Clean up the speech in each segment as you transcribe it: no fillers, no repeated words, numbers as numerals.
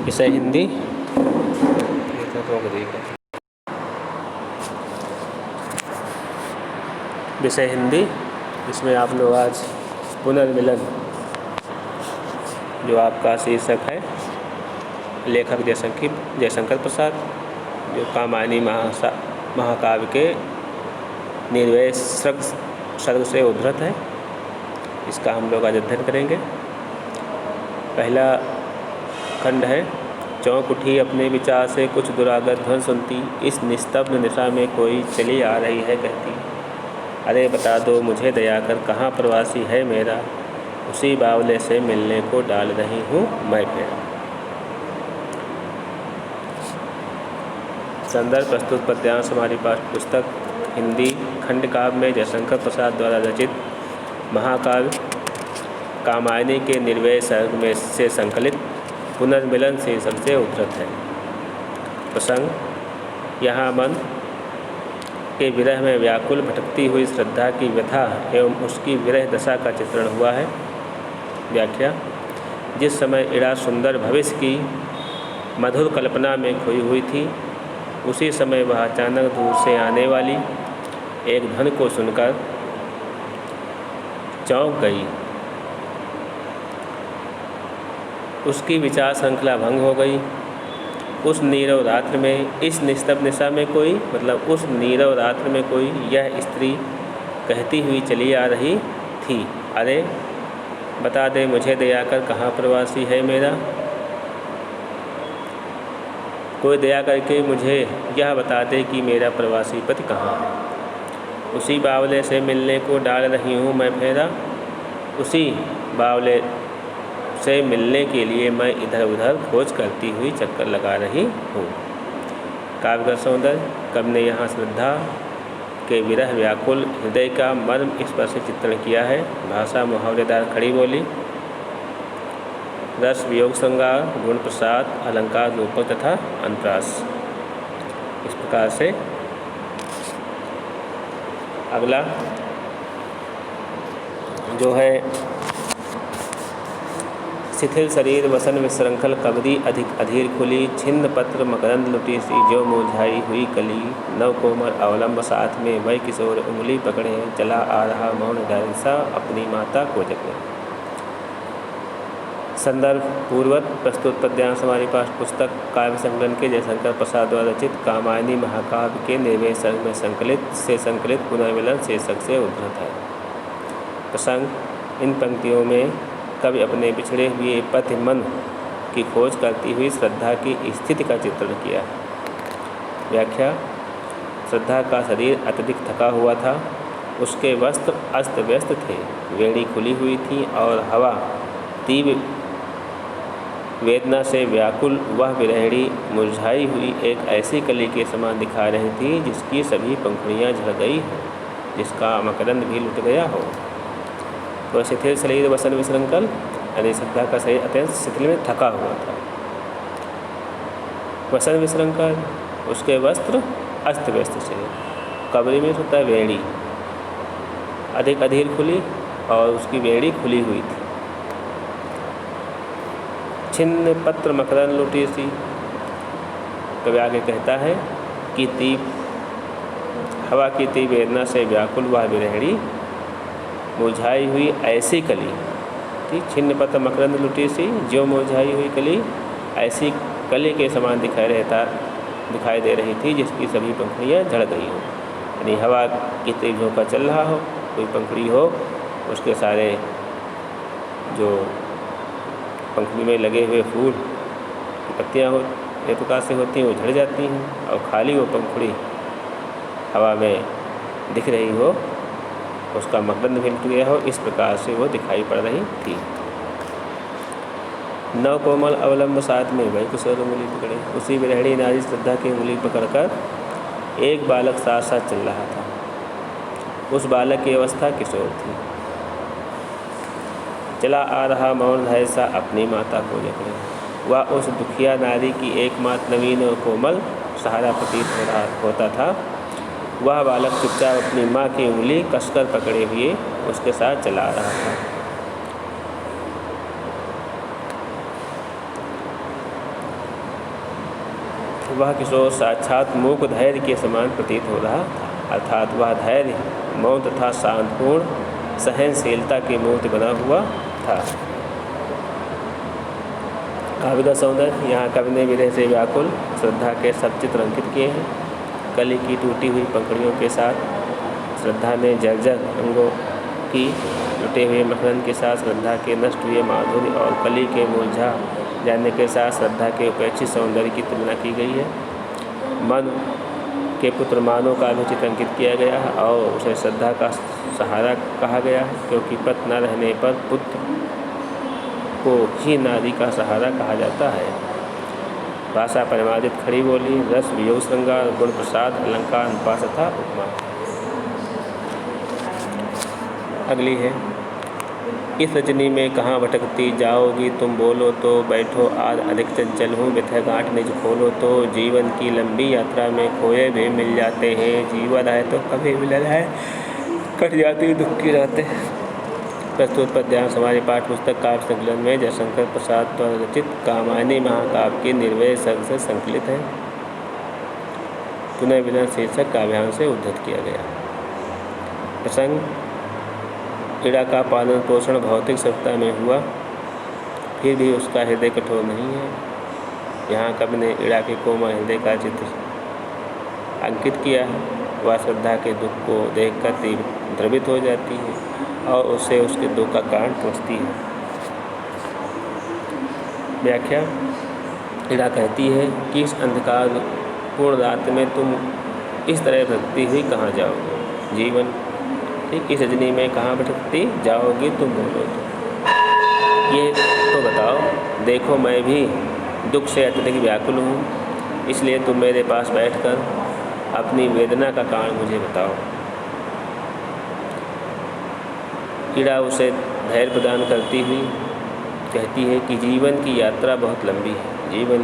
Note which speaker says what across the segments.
Speaker 1: विषय हिंदी। विषय हिंदी, इसमें आप लोग आज पुनर्मिलन जो आपका शीर्षक है, लेखक जयशंकर प्रसाद, जो कामायनी महाकाव्य के निर्वय सर्ग से उद्धृत है, इसका हम लोग आज अध्ययन करेंगे। पहला खंड है, चौंक उठी अपने विचार से कुछ दुरागत ध्वन सुनती, इस निस्तब्ध निशा में कोई चली आ रही है कहती, अरे बता दो मुझे दया कर कहाँ प्रवासी है मेरा, उसी बावले से मिलने को डाल रही हूँ मैं फेरा। संदर्भ प्रस्तुत पद्यांश हमारी पाठ्य पुस्तक हिंदी खंड काव्य में जयशंकर प्रसाद द्वारा रचित महाकाव्य कामायनी के निर्वय सर्ग में से संकलित पुनर्मिलन शीर्षक से उद्धृत है। प्रसंग, यहाँ मन के विरह में व्याकुल भटकती हुई श्रद्धा की व्यथा एवं उसकी विरह दशा का चित्रण हुआ है। व्याख्या, जिस समय इड़ा सुंदर भविष्य की मधुर कल्पना में खोई हुई थी, उसी समय वह अचानक दूर से आने वाली एक ध्वनि को सुनकर चौंक गई। उसकी विचार श्रृंखला भंग हो गई। उस नीरव रात्र में, इस निस्तब्ध निशा में कोई, मतलब उस नीरव रात्र में कोई यह स्त्री कहती हुई चली आ रही थी, अरे बता दे मुझे दया कर कहाँ प्रवासी है मेरा, कोई दया करके मुझे यह बता दे कि मेरा प्रवासी पति कहाँ है। उसी बावले से मिलने को डाल रही हूँ मैं फेरा, उसी बावले से मिलने के लिए मैं इधर उधर खोज करती हुई चक्कर लगा रही हूँ। काव्य सौंदर्य, कवि ने यहाँ श्रद्धा के विरह व्याकुल हृदय का मर्म स्पर्श चित्रण किया है। भाषा मुहावरेदार खड़ी बोली, रस वियोग श्रृंगार, गुण प्रसाद, अलंकार रूपक तथा अनुप्रास। इस प्रकार से अगला जो है, शिथिल शरीर वसन विश्रंखल कबरी अधिक अधीर खुली, छिन्न पत्र मकरंद लुटी सी जो मुरझाई हुई कली, नव कोमल अवलंब साथ में वह किशोर उंगली पकड़े, चला आ रहा मौन ढांसा अपनी माता को जगने। संदर्भ पूर्वत प्रस्तुत पद्यांश हमारी पास पुस्तक काव्य संकलन के जयशंकर प्रसाद द्वारा रचित कामायनी महाकाव्य के निर्वय सर्ग में संकलित पुनर्मिलन शीर्षक से उद्धृत है। प्रसंग, इन पंक्तियों में कवि अपने बिछड़े हुए पति मन की खोज करती हुई श्रद्धा की स्थिति का चित्रण किया है। व्याख्या, श्रद्धा का शरीर अत्यधिक थका हुआ था, उसके वस्त्र अस्त व्यस्त थे, वेणी खुली हुई थी और हवा तीव्र वेदना से व्याकुल वह विरहिणी मुरझाई हुई एक ऐसी कली के समान दिखा रही थी जिसकी सभी पंखुड़ियाँ झड़ गई हैं, जिसका मकरंद भी लुट गया हो। तो शिथिल शरीर वसन विश्रंखल, यानी श्रद्धा का शरीर अत्यंत शिथिल में थका हुआ था। वसन विश्रंखल, उसके वस्त्र अस्त व्यस्त से, कबरी में होता है वेणी, अधिक अधीर खुली और उसकी वेणी खुली हुई थी। छिन्न पत्र मकरंद लुटी सी, कवि आगे कहता है कि हवा की तीव्र वेदना से व्याकुल वह विरहिणी मुरझाई हुई ऐसी कली, ठीक, छिन्न पत्र मकरंद लुटी सी जो मुरझाई हुई कली ऐसी कली के समान दिखाई दे रही थी जिसकी सभी पंखुड़ियाँ झड़ गई हों। यानी हवा की तीव्र झोंका चल रहा हो, कोई पंखुड़ी हो, उसके सारे जो पंखुड़ी में लगे हुए फूल की पत्तियाँ हो एक प्रकार से होती हैं, वो झड़ जाती हैं, और खाली वो पंखुड़ी हवा में दिख रही हो, उसका मकरंद भी लुट गया हो, इस प्रकार से वो दिखाई पड़ रही थी। नव कोमल अवलंब साथ में वही किशोर उंगली पकड़े, उसी विरहिणी नारी श्रद्धा की उंगली पकड़कर एक बालक साथ साथ चल रहा था। उस बालक की अवस्था किशोर थी। चला आ रहा मौन भय सा अपनी माता को जकड़े, वह उस दुखिया नारी की एकमात्र नवीन और कोमल सहारा प्रतीत होता था। वह बालक चुपचाप अपनी माँ की उंगली कसकर पकड़े हुए उसके साथ चला रहा था। वह किशोर साक्षात मूक धैर्य के समान प्रतीत हो रहा था, अर्थात वह धैर्य मौन तथा शांतपूर्ण सहनशीलता की मूर्ति बना हुआ था। काव्य का सौंदर्य। यहाँ कवि ने विरह से व्याकुल श्रद्धा के सब चित्र अंकित किए हैं। कली की टूटी हुई पंखुड़ियों के साथ श्रद्धा ने जर्जर अंगों की, लुटे हुए मखमल के साथ श्रद्धा के नष्ट हुए माधुर्य और कली के मुरझा जाने के साथ श्रद्धा के उपेक्षित सौंदर्य की तुलना की गई है। मन के पुत्र मानव का भी चित्र अंकित किया गया है और उसे श्रद्धा का सहारा कहा गया है, क्योंकि पति न रहने पर पुत्र को ही नारी का सहारा कहा जाता है। भाषा परिमार्जित खड़ी बोली, रस वियोग श्रृंगार, गुण प्रसाद, अलंकार, अनुपात तथा उपमा। अगली है, इस रजनी में कहाँ भटकती जाओगी तुम बोलो तो, बैठो आज अधिक चंचल हूँ व्यथा गांठ निज खोलो तो। जीवन की लंबी यात्रा में खोए भी मिल जाते हैं, जीवन है तो कभी मिलन है, कट जाती दुख की रातें। प्रस्तुत पद्यांश हमारी पाठ्य पुस्तक काव्य संकलन में जयशंकर प्रसाद द्वारा रचित कामायनी महाकाव्य के निर्वय सर्ग से संकलित है। पुनर्मिलन शीर्षक काव्यांश से उद्धृत किया गया। प्रसंग, इड़ा का पालन पोषण भौतिक सत्ता में हुआ, फिर भी उसका हृदय कठोर नहीं है। यहाँ कवि ने इड़ा के कोमल हृदय का चित्र अंकित किया है। वह श्रद्धा के दुख को देखकर तीव्र द्रवित हो जाती है और उससे उसके दुख का कारण पूछती है। व्याख्या। इड़ा कहती है कि इस अंधकार पूर्ण रात में तुम इस तरह भटकती हुई कहाँ जाओगे। जीवन, ठीक, इस रजनी में कहाँ भटकती जाओगी तुम बोलो तो। ये तो बताओ, देखो मैं भी दुख से अत्यधिक व्याकुल हूँ, इसलिए तुम मेरे पास बैठकर अपनी वेदना का कारण मुझे बताओ। इड़ा उसे धैर्य प्रदान करती हुई कहती है कि जीवन की यात्रा बहुत लंबी है। जीवन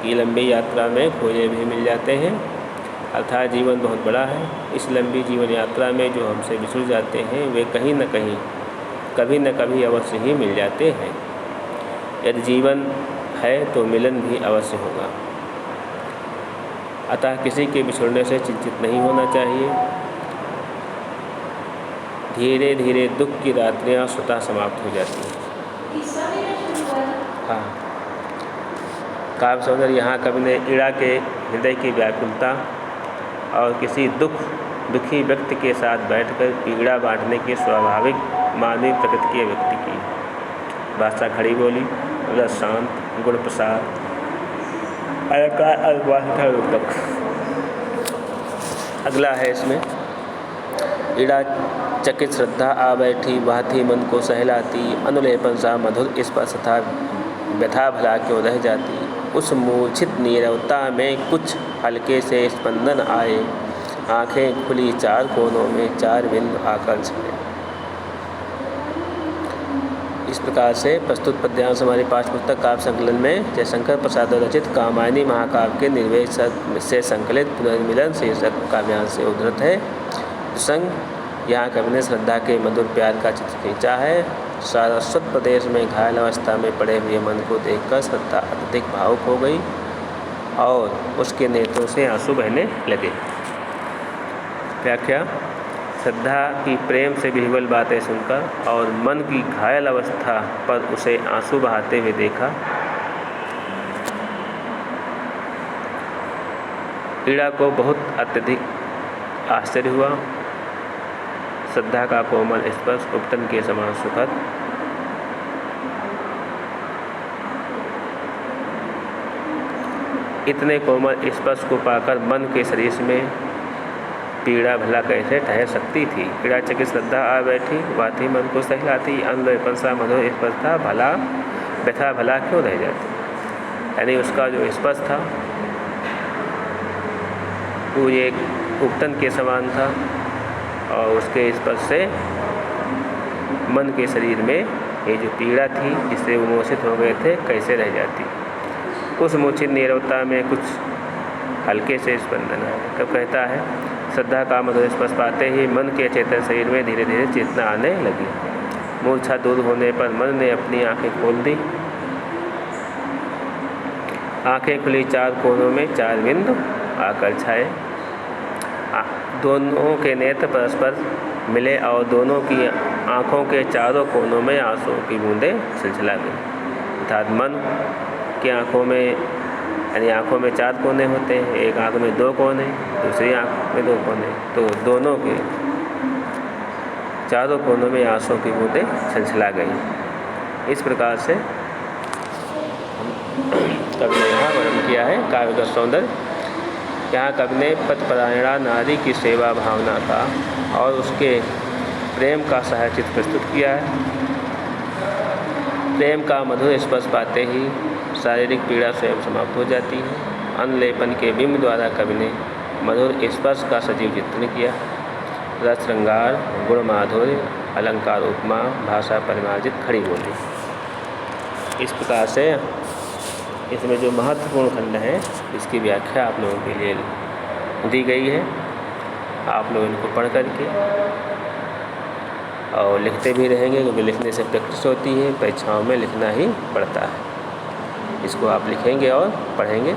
Speaker 1: की लंबी यात्रा में खोए भी मिल जाते हैं, अर्थात जीवन बहुत बड़ा है। इस लंबी जीवन यात्रा में जो हमसे बिछुड़ जाते हैं वे कहीं न कहीं कभी न कभी अवश्य ही मिल जाते हैं। यदि जीवन है तो मिलन भी अवश्य होगा, अतः किसी के बिछुड़ने से चिंतित नहीं होना चाहिए। धीरे धीरे दुख की रात्रियाँ स्वतः समाप्त हो जाती हैं। हाँ, काव्य सौंदर्य। यहाँ कवि ने इड़ा के हृदय की व्याकुलता और किसी दुखी व्यक्ति के साथ बैठकर पीड़ा बांटने की स्वाभाविक मानवीय प्रकृति की व्यक्ति की। भाषा खड़ी बोली, रस शांत, गुण प्रसाद, अलंकार, अनुपात रूपक। अगला है इसमें, इड़ा चकित श्रद्धा आ बैठी, वह थी मन को सहलाती, अनुलेपन सा मधुर स्पर्श था व्यथा भला क्यों रह जाती। उस मूर्छित नीरवता में कुछ हल्के से स्पंदन आए, आंखें खुली चार कोनों में चार बिंदु आकर छिड़े। इस प्रकार से प्रस्तुत पद्यांश हमारी पाठ्य पुस्तक काव्य संकलन में जयशंकर प्रसाद रचित कामायनी महाकाव्य के निर्वय सर्ग से संकलित पुनर्मिलन शीर्षक काव्यांश से उद्धृत है। प्रसंग, यहाँ कवि ने श्रद्धा के मधुर प्यार का चित्र खींचा है। सारस्वत प्रदेश में घायल अवस्था में पड़े हुए मन को देखकर श्रद्धा अत्यधिक भावुक हो गई और उसके नेत्रों से आंसू बहने लगे। व्याख्या। श्रद्धा की प्रेम से विह्वल बातें सुनकर और मन की घायल अवस्था पर उसे आंसू बहाते हुए देखा, इड़ा को बहुत अत्यधिक आश्चर्य हुआ। श्रद्धा का कोमल स्पर्श उपटन के समान सुखद, इतने कोमल स्पर्श को पाकर मन के शरीर में पीड़ा भला कैसे ठहर सकती थी। इड़ा चकित श्रद्धा आ बैठी, वह थी मन को सहलाती, अनुलेपन सा मधुर स्पर्श था भला व्यथा भला क्यों रह जाती। यानी उसका जो स्पर्श था वो एक उपटन के समान था और उसके स्पर्श से मन के शरीर में ये जो पीड़ा थी जिससे वो मोहित हो गए थे कैसे रह जाती। उस मूर्छित नीरवता में कुछ हल्के से स्पंदन आया। कब कहता है, श्रद्धा का मधुर स्पर्श पाते ही मन के चेतन शरीर में धीरे धीरे चेतना आने लगी। मूर्छा दूर होने पर मन ने अपनी आंखें खोल दी। आंखें खुली चार कोनों में चार बिंदु आकर छाए। दोनों के नेत्र परस्पर मिले और दोनों की आँखों के चारों कोनों में आंसुओं की बूंदें सिलसिला गई। अर्थात मन की आँखों में, यानी आँखों में चार कोने होते हैं, एक आँख में दो कोने, दूसरी आँख में दो कोने, तो दोनों के चारों कोनों में आंसुओं की बूंदें सिलसिला गई। इस प्रकार से कवि ने यहाँ वर्णन किया है काव्य का सौंदर्य। यहाँ कवि ने पतिपरायणा नारी की सेवा भावना का और उसके प्रेम का सहचित्र प्रस्तुत किया है। प्रेम का मधुर स्पर्श पाते ही शारीरिक पीड़ा स्वयं समाप्त हो जाती है। अनलेपन के बिंब द्वारा कवि ने मधुर स्पर्श का सजीव चित्रण किया। रस श्रृंगार, गुण माधुर्य, अलंकार उपमा, भाषा परिमार्जित खड़ी बोली। इस प्रकार से इसमें जो महत्वपूर्ण खंड है इसकी व्याख्या आप लोगों के लिए दी गई है। आप लोग इनको पढ़ करके और लिखते भी रहेंगे, क्योंकि लिखने से प्रैक्टिस होती है, परीक्षाओं में लिखना ही पड़ता है। इसको आप लिखेंगे और पढ़ेंगे।